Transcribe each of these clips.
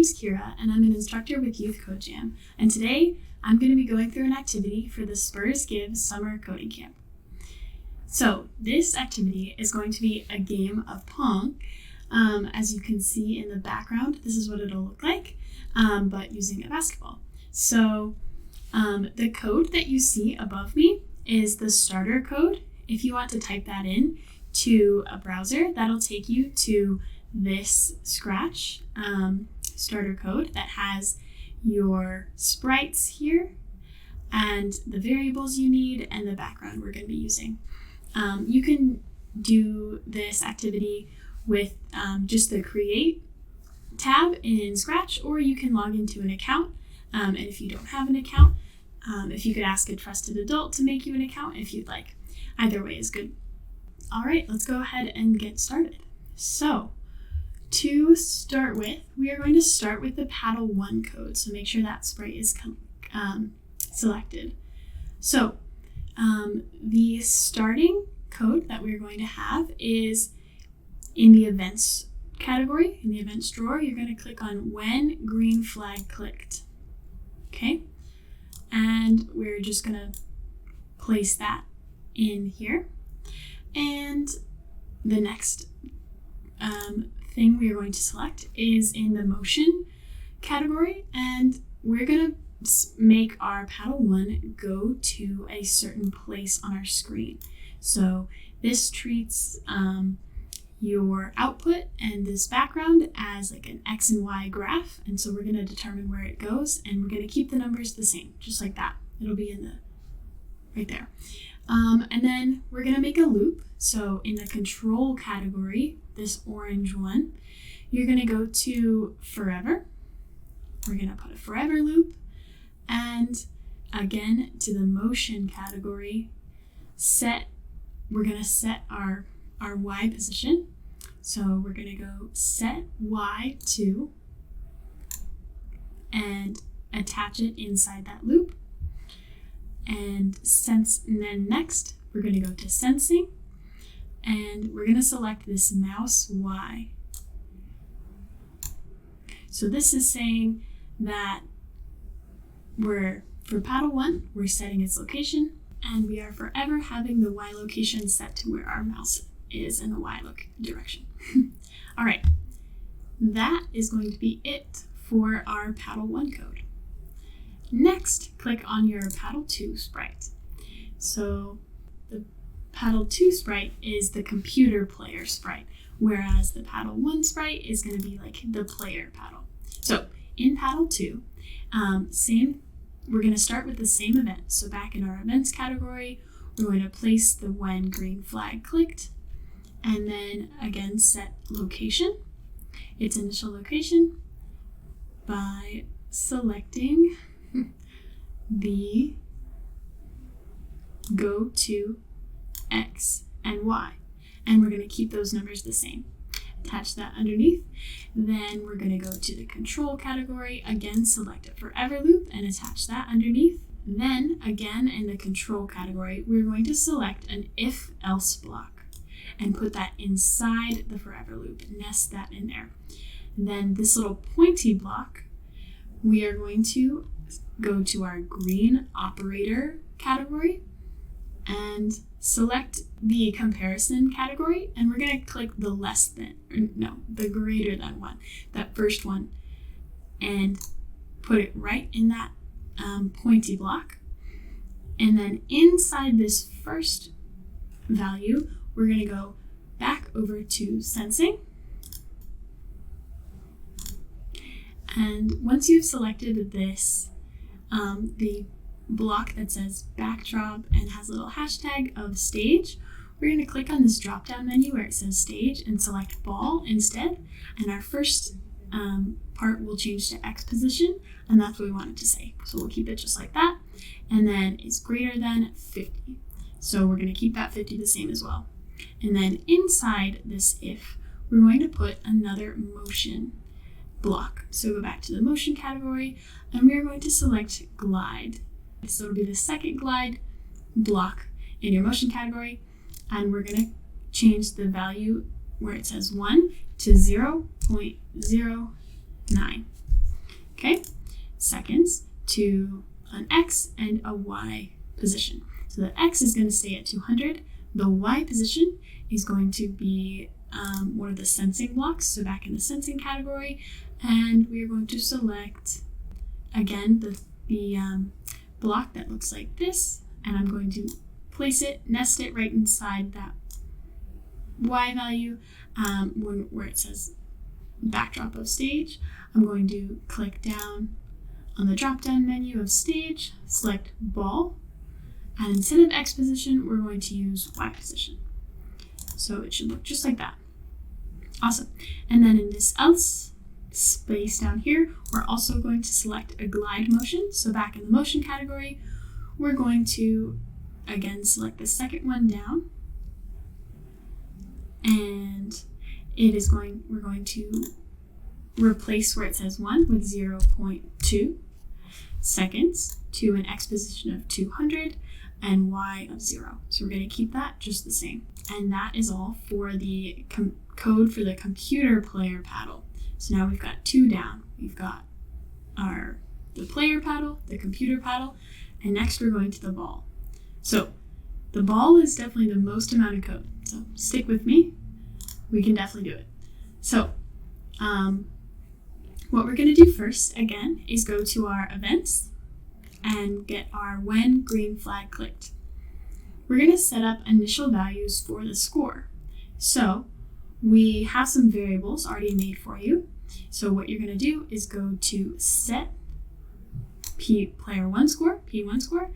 name's Kira, and I'm an instructor with Youth Code Jam, and today I'm going to be going through an activity for the Spurs Give Summer Coding Camp. So this activity is going to be a game of Pong. As you can see in the background, this is what it'll look like, but using a basketball. So the code that you see above me is the starter code. If you want to type that in to a browser, that'll take you to this Scratch starter code that has your sprites here and the variables you need and the background we're going to be using. You can do this activity with just the Create tab in Scratch, or you can log into an account. And if you don't have an account, if you could ask a trusted adult to make you an account if you'd like. Either way is good. All right, let's go ahead and get started. So to start with, we are going to start with the Paddle 1 code. So make sure that sprite is selected. So the starting code that we're going to have is in the events category. In the events drawer, you're going to click on when green flag clicked. Okay, and we're just going to place that in here. And the next thing we are going to select is in the motion category, and we're going to make our Paddle 1 go to a certain place on our screen. So this treats your output and this background as like an X and Y graph, and so we're going to determine where it goes, and we're going to keep the numbers the same, just like that. It'll be in the right there. And then we're going to make a loop. So in the control category, this orange one, you're going to go to forever. We're going to put a forever loop. And again, to the motion category, we're going to set our Y position. So we're going to go set Y to and attach it inside that loop. And then next, we're going to go to sensing, and we're going to select this mouse Y. So this is saying that for Paddle 1, we're setting its location, and we are forever having the Y location set to where our mouse is in the Y direction. All right, that is going to be it for our Paddle 1 code. Next, click on your Paddle 2 sprite. So the Paddle 2 sprite is the computer player sprite, whereas the Paddle 1 sprite is going to be like the player paddle. So in Paddle 2, we're going to start with the same event. So back in our events category, we're going to place the when green flag clicked, and then again set location, its initial location, by selecting the go to X and Y, and we're going to keep those numbers the same. Attach that underneath. Then we're going to go to the control category, again select a forever loop and attach that underneath. Then again in the control category, we're going to select an if else block and put that inside the forever loop, nest that in there. And then this little pointy block, we are going to go to our green operator category and select the comparison category, and we're going to click the the greater than one, that first one, and put it right in that pointy block. And then inside this first value, we're going to go back over to sensing. And once you've selected this, the block that says backdrop and has a little hashtag of stage, we're going to click on this drop down menu where it says stage and select ball instead. And our first part will change to X position, and that's what we want it to say. So we'll keep it just like that. And then it's greater than 50. So we're going to keep that 50 the same as well. And then inside this if, we're going to put another motion block. So go back to the motion category, and we are going to select glide. So it'll be the second glide block in your motion category, and we're going to change the value where it says 1 to 0.09. Okay, seconds to an X and a Y position. So the X is going to stay at 200. The Y position is going to be one of the sensing blocks, so back in the sensing category, and we're going to select again the block that looks like this, and I'm going to place it, nest it right inside that Y value where it says backdrop of stage. I'm going to click down on the drop down menu of stage, select ball, and instead of X position, we're going to use Y position. So it should look just like that. Awesome. And then in this else space down here, we're also going to select a glide motion. So back in the motion category, we're going to again select the second one down, and we're going to replace where it says 1 with 0.2 seconds to an X position of 200 and Y of 0. So we're going to keep that just the same. And that is all for the code for the computer player paddle. So now we've got 2 down. We've got the player paddle, the computer paddle, and next we're going to the ball. So the ball is definitely the most amount of code. So stick with me. We can definitely do it. So what we're going to do first, again, is go to our events and get our when green flag clicked. We're going to set up initial values for the score. So we have some variables already made for you. So what you're going to do is go to set player 1 score, P1 score,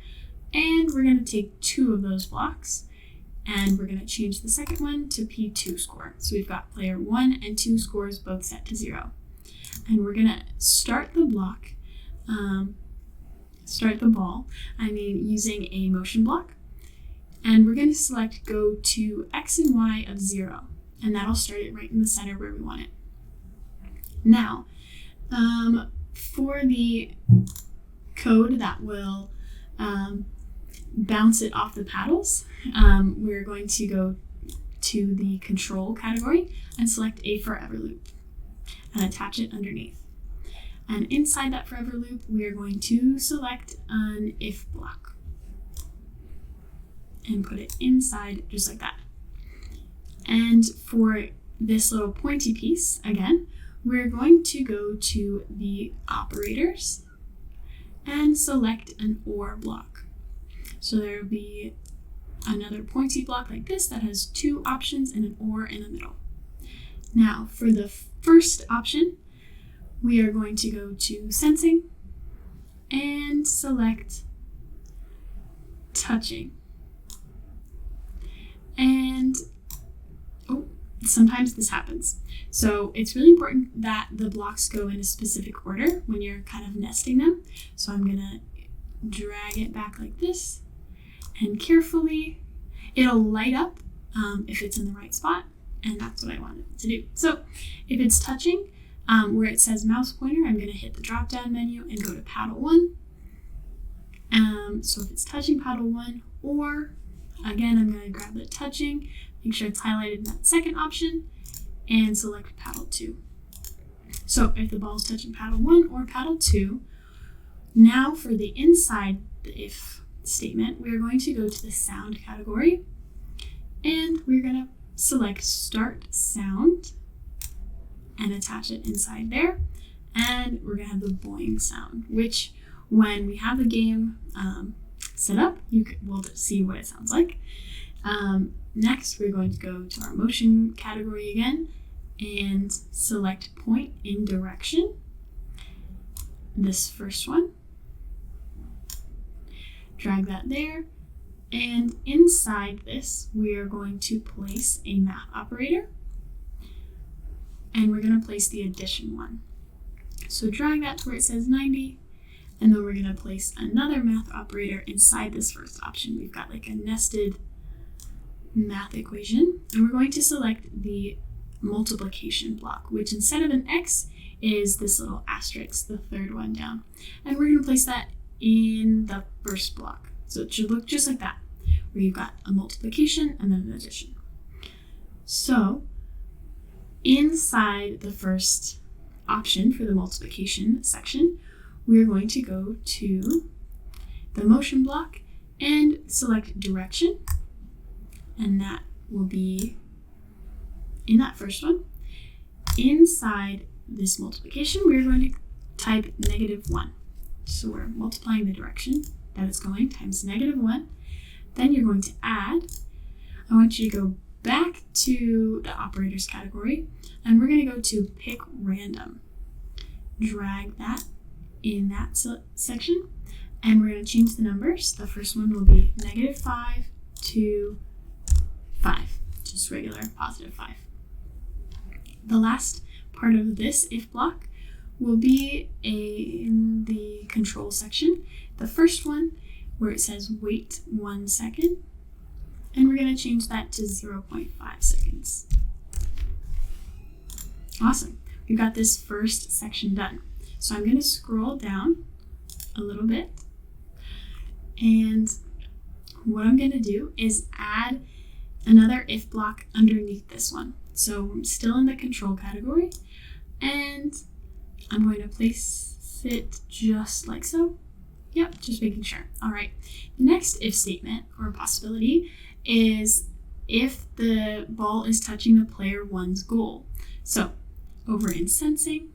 and we're going to take 2 of those blocks, and we're going to change the second one to P2 score. So we've got player 1 and 2 scores both set to 0. And we're going to start the ball, using a motion block. And we're going to select go to X and Y of 0. And that'll start it right in the center where we want it. Now, for the code that will bounce it off the paddles, we're going to go to the control category and select a forever loop and attach it underneath. And inside that forever loop, we are going to select an if block and put it inside just like that. And for this little pointy piece, again, we're going to go to the operators and select an OR block. So there will be another pointy block like this that has 2 options and an OR in the middle. Now, for the first option, we are going to go to sensing and select touching. And sometimes this happens. So it's really important that the blocks go in a specific order when you're kind of nesting them. So I'm gonna drag it back like this, and carefully it'll light up if it's in the right spot, and that's what I want it to do. So if it's touching, where it says mouse pointer, I'm gonna hit the drop down menu and go to paddle 1. So if it's touching paddle 1, or again, I'm gonna grab the touching, make sure it's highlighted in that second option, and select paddle 2. So if the ball is touching paddle 1 or paddle 2, now for the inside the if statement, we're going to go to the sound category, and we're going to select start sound and attach it inside there. And we're going to have the boing sound, which when we have the game set up, we'll see what it sounds like. Next, we're going to go to our motion category again and select point in direction, this first one. Drag that there, and inside this, we are going to place a math operator, and we're going to place the addition one. So drag that to where it says 90, and then we're going to place another math operator inside this first option. We've got like a nested math equation, and we're going to select the multiplication block, which instead of an X is this little asterisk, the third one down. And we're going to place that in the first block. So it should look just like that, where you've got a multiplication and then an addition. So inside the first option for the multiplication section, we're going to go to the motion block and select direction, and that will be in that first one. Inside this multiplication, we're going to type -1. So we're multiplying the direction that it's going times -1. Then you're going to add. I want you to go back to the operators category, and we're going to go to pick random. Drag that in that section, and we're going to change the numbers. The first one will be -5 to 5, just regular +5. The last part of this if block will be in the control section. The first one where it says wait 1 second, and we're going to change that to 0.5 seconds. Awesome. We've got this first section done. So I'm going to scroll down a little bit, and what I'm going to do is add another if block underneath this one. So I'm still in the control category, and I'm going to place it just like so. Yep, just making sure. All right. The next if statement or possibility is if the ball is touching the player 1's goal. So over in sensing,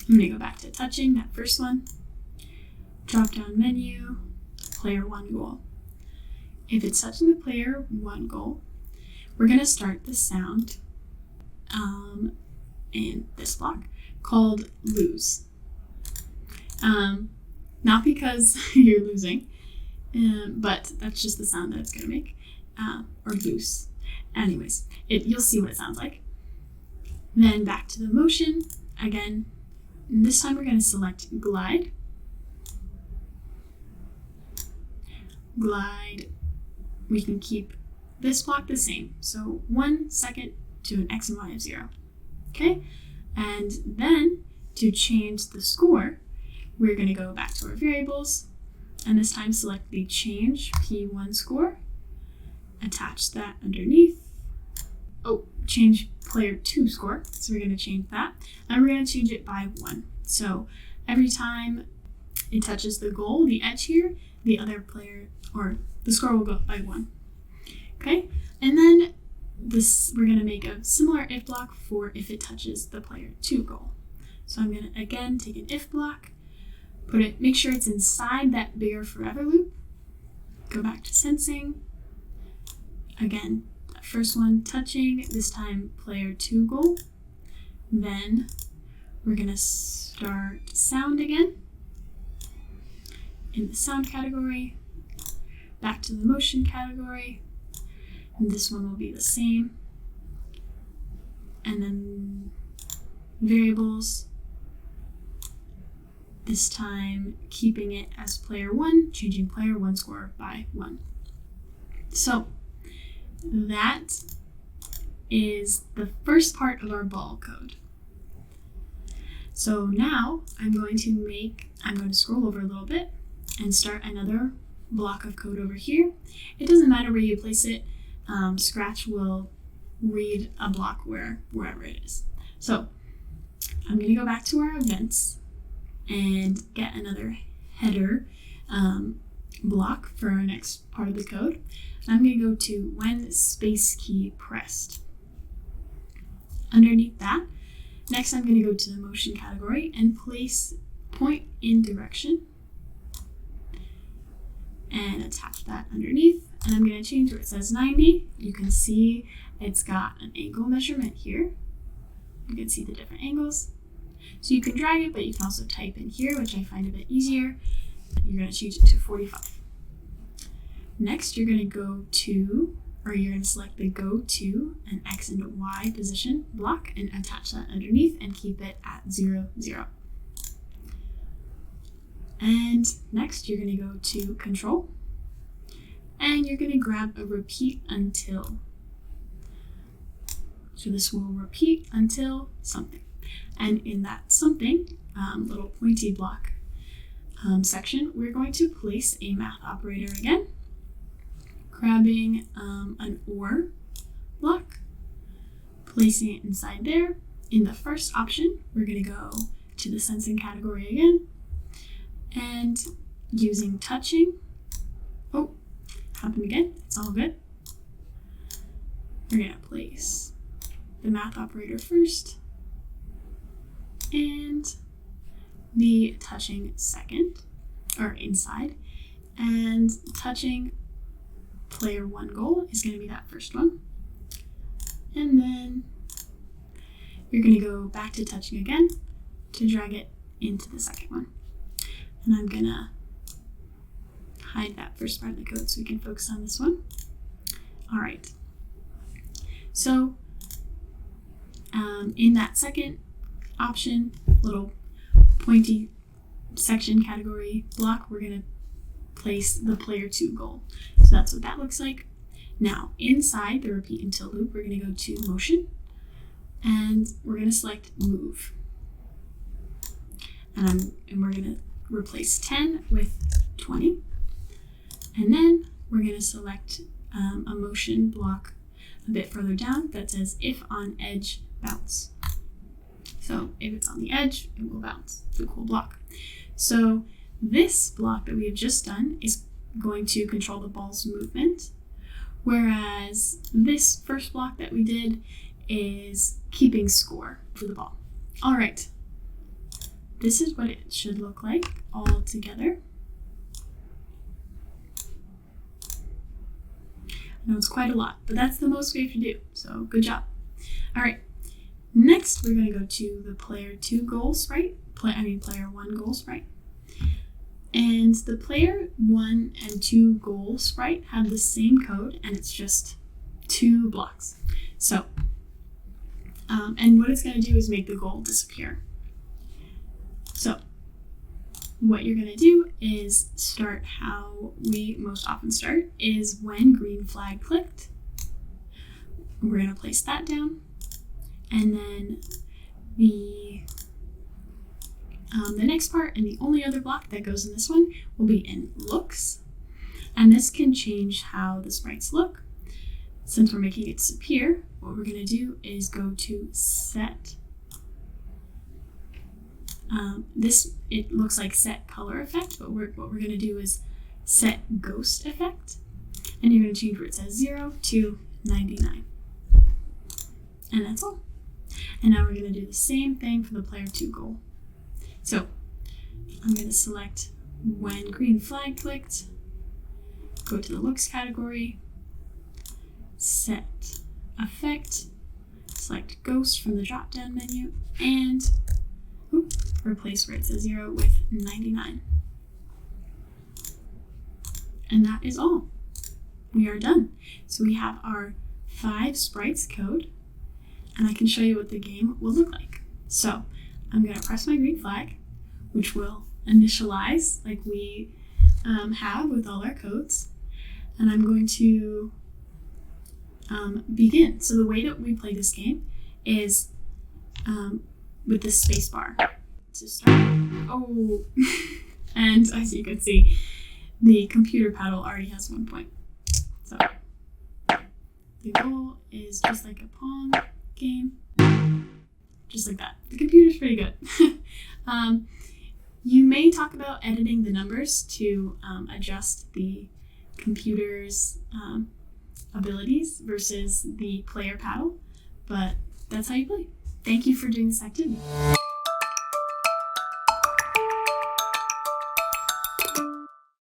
I'm going to go back to touching, that first one, drop down menu, player 1 goal. If it's touching the player 1 goal, we're going to start the sound in this block called lose. Not because you're losing, but that's just the sound that it's going to make, or loose. Anyways, you'll see what it sounds like. Then back to the motion. Again, this time we're going to select glide. Glide, we can keep this block the same. So 1 second to an X and Y of 0. Okay, and then to change the score, we're going to go back to our variables, and this time select the change P1 score, attach that underneath. Oh, change player 2 score, so we're going to change that, and we're going to change it by 1. So every time it touches the goal, the edge here, the other player, or the score will go up by 1. Okay, and then we're going to make a similar if block for if it touches the player 2 goal. So I'm going to again take an if block, make sure it's inside that bigger forever loop, go back to sensing, again, that first one touching, this time player 2 goal. Then we're going to start sound again in the sound category, back to the motion category, and this one will be the same. And then variables, this time keeping it as player 1, changing player 1 score by 1. So that is the first part of our ball code. So now I'm going to scroll over a little bit and start another block of code over here. It doesn't matter where you place it. Scratch will read a block wherever it is. So I'm going to go back to our events and get another header block for our next part of the code. I'm going to go to when space key pressed. Underneath that, next I'm going to go to the motion category and place point in direction and attach that underneath. And I'm going to change where it says 90. You can see it's got an angle measurement here. You can see the different angles. So you can drag it, but you can also type in here, which I find a bit easier. You're going to change it to 45. Next, you're going to select the go to an X and Y position block and attach that underneath and keep it at 0, 0. And next, you're going to go to control, and you're going to grab a repeat until. So this will repeat until something. And in that something, little pointy block section, we're going to place a math operator again, grabbing an OR block, placing it inside there, in the first option, we're going to go to the sensing category again, and using touching, happened again, it's all good. We're going to place the math operator first, and the touching second, or inside, and touching player 1 goal is going to be that first one. And then you're going to go back to touching again to drag it into the second one. And I'm going to hide that first part of the code so we can focus on this one. All right. So in that second option, little pointy section category block, we're going to place the player 2 goal. So that's what that looks like. Now, inside the repeat until loop, we're going to go to motion, and we're going to select move. And we're going to replace 10 with 20. And then we're going to select a motion block a bit further down that says if on edge, bounce. So if it's on the edge, it will bounce. It's a cool block. So this block that we have just done is going to control the ball's movement, whereas this first block that we did is keeping score for the ball. All right, this is what it should look like all together. I know it's quite a lot, but that's the most we have to do, so good job. All right, next we're going to go to the player 2 goal sprite, player 1 goal sprite. And the player 1 and 2 goal sprite have the same code, and it's just 2 blocks. So, and what it's going to do is make the goal disappear. So, what you're going to do is start how we most often start, is when green flag clicked. We're going to place that down, and then the next part and the only other block that goes in this one will be in looks, and this can change how the sprites look. Since we're making it disappear, what we're going to do is go to set. It looks like set color effect, but what we're going to do is set ghost effect, and you're going to change where it says 0 to 99. And that's all. And now we're going to do the same thing for the player 2 goal. So I'm going to select when green flag clicked, go to the looks category, set effect, select ghost from the drop down menu, and replace where it says 0 with 99. And that is all. We are done. So we have our 5 sprites code, and I can show you what the game will look like. So I'm going to press my green flag, which will initialize like we have with all our codes, and I'm going to begin. So the way that we play this game is with the space bar to start. Oh, and as you can see, the computer paddle already has 1 point. So the goal is just like a Pong game, just like that. The computer's pretty good. You may talk about editing the numbers to adjust the computer's abilities versus the player paddle, but that's how you play. Thank you for doing this activity.